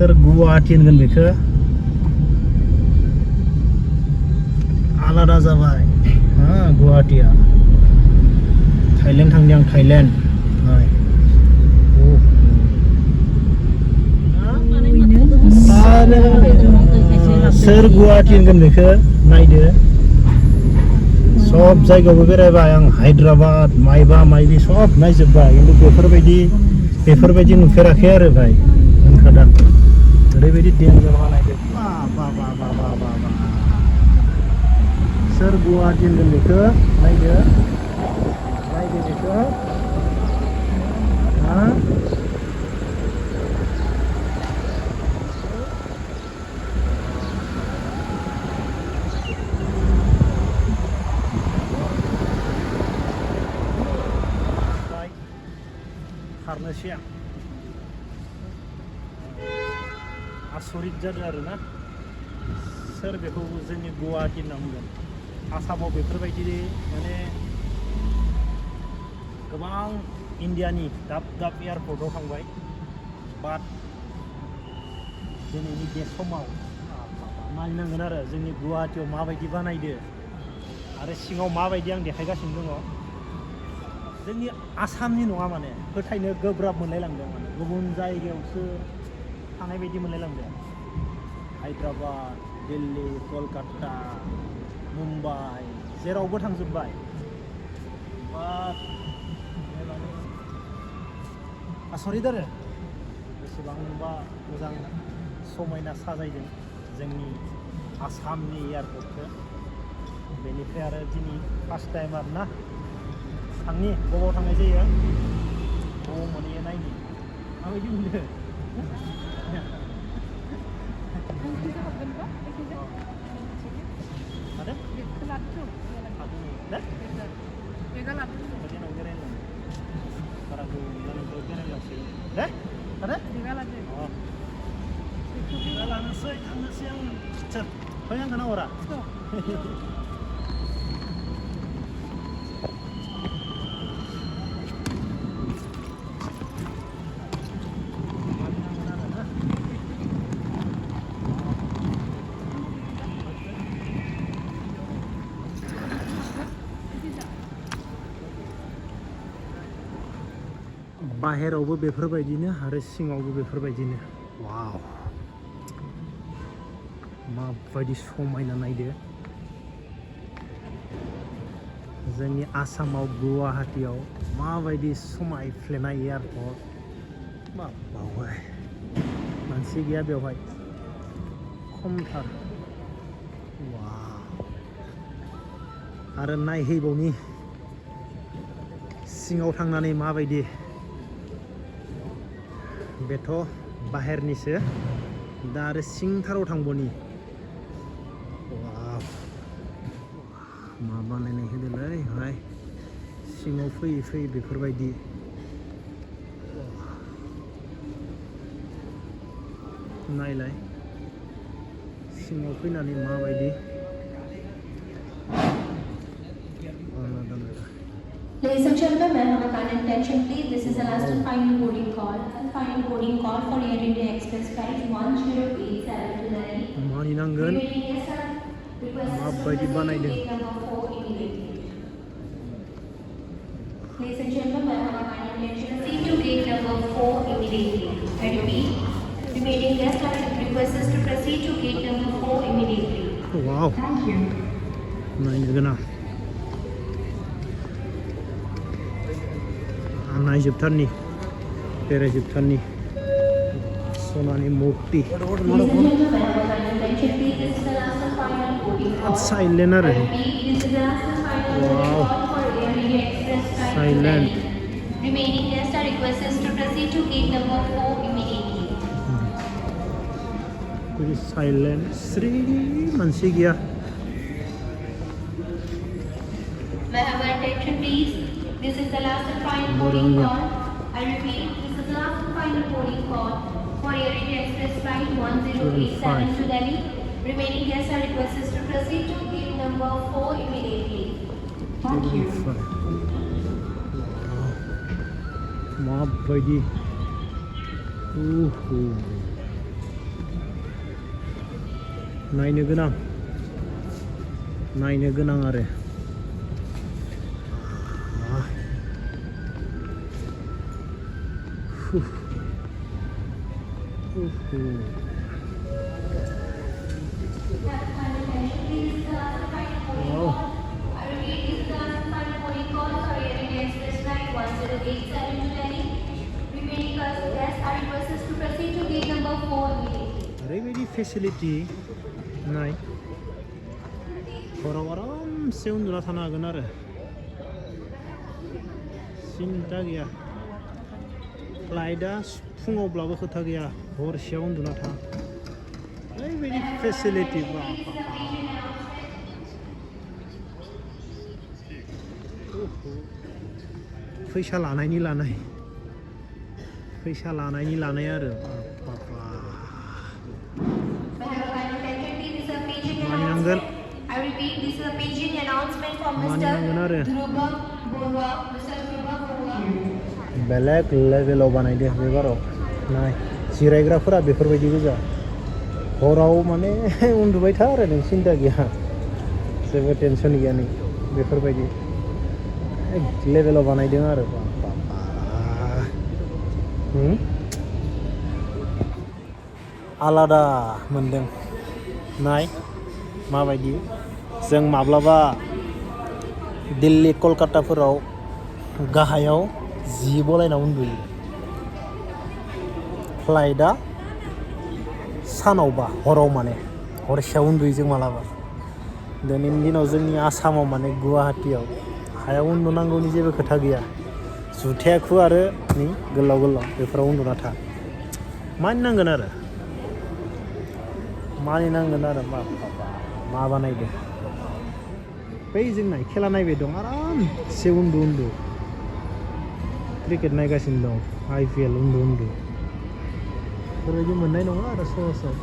सोर गुवाहाटी होनगोन बेखौ आलादा जाबाय हा गुवाहाटीया थाइलेण्ड थांदों आं थाइलेण्ड सोर गुवाहाटी होनगोन बेखौ नायदो सब जायगायावबो बेरायबाय आं हायद्राबाद मायबा मायबि सब नायजोब्बाय खिन्थु बेफोरबायदि नुफेराखै आरो भाई होनखादां ओरैबायदि डेन्जार बानायदो सोर गुवाहाटी होनगोन बेखौ नायदो बेखौ हा खारनोसै आं आसरित जादों आरोना सोर बेखौ जोंनि गुवाहाटी होनना बुंगोन आसामाव बेफोरबायदि माने गोबां इन्डियानि दाब एयारपर्टआव थांबाय बाट दिनैनि बे समाव नायनांगोन आरो जोंनि गुवाहाटीयाव माबायदि बानायदो आरो सिङाव माबायदि आं देखायगासिनो दङ जोंनि आसामनि नङा माने फोथायनो गोब्राब मोनलायलांदों माने गुबुन जायगायावसो थानाय बायदि मोनलायलांदों हायद्राबाद दिल्ली कलकाता मुम्बाइ जेरावबो थांजोब्बाय बाट आसरित आरो बेसेबांबा मोजां समायना साजायदों जोंनि आसामनि एयारपर्टखौ बेनिफ्राय आरो दिनै फार्स्ट टाइम आरो ना थांनि बबाव थांनाय जायो बबाव मोनहैयो नायनि माबायदि मोनदों थांनोसै आं फै आं खोना हरा बाहेरावबो बेफोरबायदिनो आरो सिङावबो बेफोरबायदिनो वाव माबायदि समायना नायदो जोंनि आसामाव गुवाहाटीयाव माबायदि समायफ्लेनाय एयारपर्ट बावहाय मानसि गैया बेवहाय खमथार वाव आरो नायहैबावनि सिङाव थांनानै माबायदि बेथ' बाहेरनिसो दा आरो सिंथाराव थांबनि मा बानायनाय होदोलै हाय सिङाव फैयै बेफोरबायदि नायलाय सिङाव फैनानै माबायदि Ladies and gentlemen, may I have a kind attention please? This is the last and final boarding call. Final boarding call for Air India Express flight 1087 to Delhi. मानिनांगोन माबायदि बानायदों Ladies and gentlemen, may I have a kind attention? Proceed to gate number 4 immediately. I repeat, remaining guests are requested to proceed to gate number 4 immediately. Wow. Thank you. नायनो गोनां नायजोबथारनि बेरायजोबथारनि सनानि मुर्ति silent आरो वाव silent Remaining guests are requested to proceed to gate number 4 immediately. Very silent, Sri मानसि गैया May I have your attention please? This is the last and final boarding call. I repeat, this is the last and final boarding call for Air India Express flight 1087 to Delhi. Remaining guests are requested to proceed to gate number 4 immediately. Thank you. माबायदि नायनो गोनां आरो ओरैबायदि facility नाय हराव आरामसे उन्दुना थानो हागोन आरो सिन्था गैया फ्लाइटआ फुङावब्लाबो खोथा गैया हरसेयाव उन्दुना था ओरैबायदि फेसिलिटि फैसा लानायनि लानाय आरो मानिनांगोन आरो बेलेग लेभेलाव बानायदो बे बाराव नाय जिरायग्राफोरा बेफोरबायदि गोजा हराव माने उन्दुबाय था आरो नों सिन्था गैया जेबो टेनसन गैया नों बेफोरबायदि लेभेलाव बानायदों आरो आलादा मोनदों नाय माबायदि जों माब्लाबा दिल्ली कलकाताफोराव गाहायाव जि बलायना उन्दुयो फ्लाइटआ सानावबा हराव माने हरसेयाव उन्दुयो जों मालाबा दिनैनि दिनाव जोंनि आसामाव माने गुवाहाटियाव हायाव उन्दुनांगौनि जेबो खोथा गैया जुथाया खु आरो नै गोलाव बेफोराव उन्दुना था मानिनांगोन आरो मा बानायदो बै जों नाय खेला नायबाय दं आरामसे उन्दु क्रिकेट नायगासिनो दं IPL उन्दु बेफोरबायदि मोननाय नङा आरो सहसाव